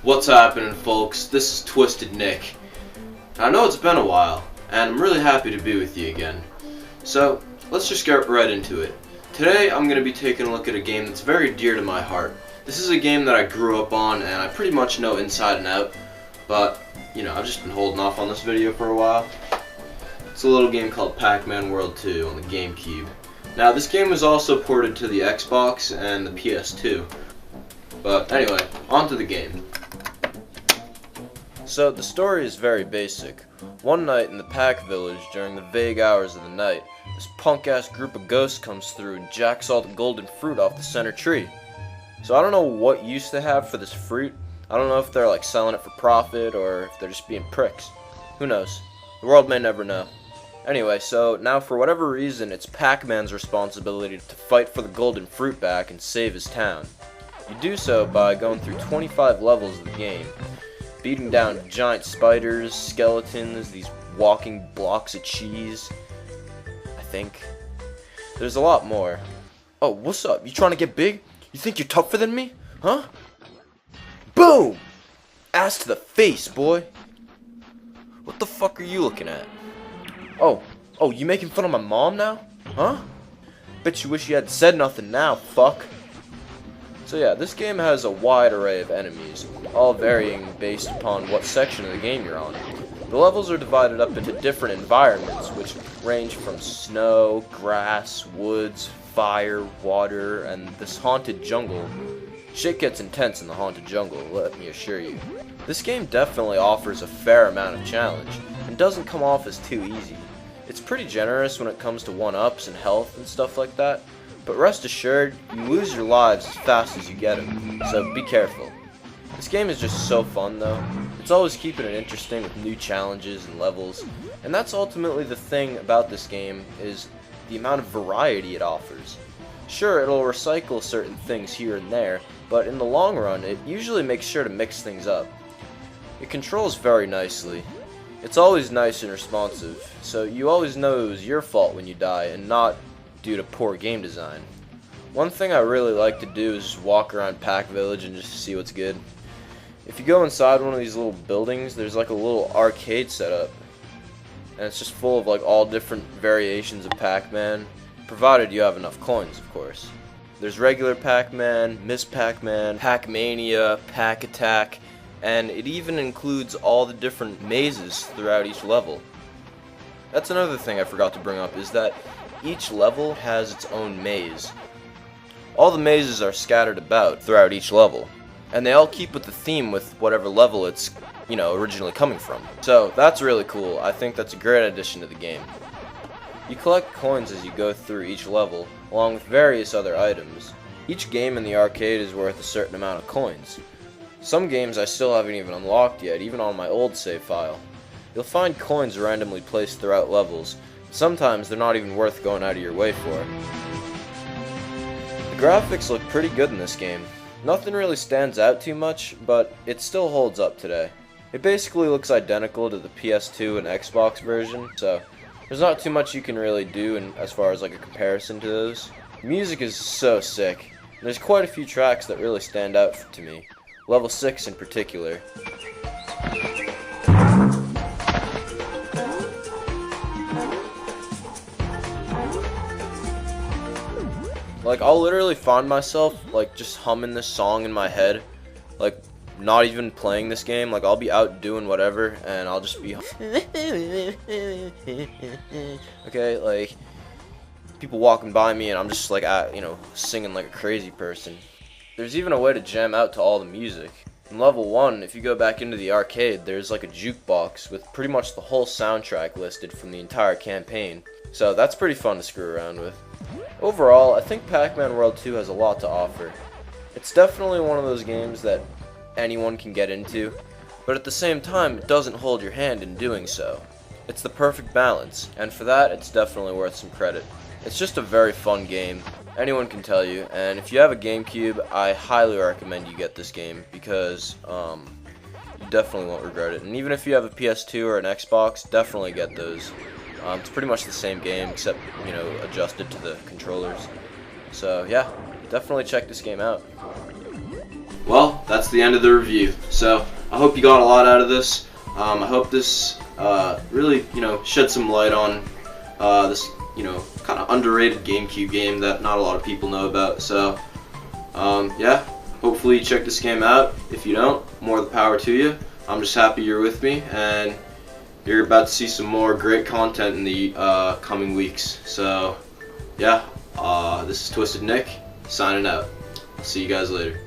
What's happening, folks? This is Twisted Nick. I know it's been a while, and I'm really happy to be with you again. So, let's just get right into it. Today, I'm going to be taking a look at a game that's very dear to my heart. This is a game that I grew up on, and I pretty much know inside and out, but, I've just been holding off on this video for a while. It's a little game called Pac Man World 2 on the Gamecube. Now, this game was also ported to the Xbox and the PS2. But anyway, on to the game. So, the story is very basic. One night in the Pac village during the vague hours of the night, this punk-ass group of ghosts comes through and jacks all the golden fruit off the center tree. So I don't know what use they have for this fruit. I don't know if they're like selling it for profit or if they're just being pricks. Who knows? The world may never know. Anyway, so now for whatever reason, it's Pac-Man's responsibility to fight for the golden fruit back and save his town. You do so by going through 25 levels of the game, beating down giant spiders, skeletons, these walking blocks of cheese. I think. There's a lot more. Oh, what's up? You trying to get big? You think you're tougher than me? Huh? Boom! Ass to the face, boy. What the fuck are you looking at? Oh, you making fun of my mom now? Huh? Bet you wish you hadn't said nothing now, fuck. So yeah, this game has a wide array of enemies, all varying based upon what section of the game you're on. The levels are divided up into different environments, which range from snow, grass, woods, fire, water, and this haunted jungle. Shit gets intense in the haunted jungle, let me assure you. This game definitely offers a fair amount of challenge, and doesn't come off as too easy. It's pretty generous when it comes to 1-ups and health and stuff like that. But rest assured, you lose your lives as fast as you get them, so be careful. This game is just so fun though. It's always keeping it interesting with new challenges and levels, and that's ultimately the thing about this game, is the amount of variety it offers. Sure, it'll recycle certain things here and there, but in the long run, it usually makes sure to mix things up. It controls very nicely. It's always nice and responsive, so you always know it was your fault when you die, and not due to poor game design. One thing I really like to do is just walk around Pac Village and just see what's good. If you go inside one of these little buildings, there's like a little arcade set up, and it's just full of like all different variations of Pac-Man, provided you have enough coins, of course. There's regular Pac-Man, Miss Pac-Man, Pac-Mania, Pac-Attack, and it even includes all the different mazes throughout each level. That's another thing I forgot to bring up, is that each level has its own maze. All the mazes are scattered about throughout each level, and they all keep with the theme with whatever level it's, originally coming from. So that's really cool. I think that's a great addition to the game. You collect coins as you go through each level, along with various other items. Each game in the arcade is worth a certain amount of coins. Some games I still haven't even unlocked yet, even on my old save file. You'll find coins randomly placed throughout levels. Sometimes they're not even worth going out of your way for. The graphics look pretty good in this game. Nothing really stands out too much, but it still holds up today. It basically looks identical to the PS2 and Xbox version, so there's not too much you can really do as far as like a comparison to those. The music is so sick. There's quite a few tracks that really stand out to me. Level 6 in particular. Like, I'll literally find myself, like, just humming this song in my head, like, not even playing this game. Like, I'll be out doing whatever, and I'll just be okay, like, people walking by me, and I'm just, like, singing like a crazy person. There's even a way to jam out to all the music. In level 1, if you go back into the arcade, there's, like, a jukebox with pretty much the whole soundtrack listed from the entire campaign. So, that's pretty fun to screw around with. Overall, I think Pac Man World 2 has a lot to offer. It's definitely one of those games that anyone can get into, but at the same time, it doesn't hold your hand in doing so. It's the perfect balance, and for that, it's definitely worth some credit. It's just a very fun game, anyone can tell you, and if you have a GameCube, I highly recommend you get this game, because you definitely won't regret it. And even if you have a PS2 or an Xbox, definitely get those. It's pretty much the same game, except, adjusted to the controllers. So, yeah, definitely check this game out. Well, that's the end of the review. So So I hope you got a lot out of this. I hope this really, shed some light on this, kind of underrated GameCube game that not a lot of people know about. So yeah, hopefully you check this game out. If you don't, more the power to you. I'm just happy you're with me, and you're about to see some more great content in the coming weeks. So yeah, this is Twisted Nick signing out. I'll see you guys later.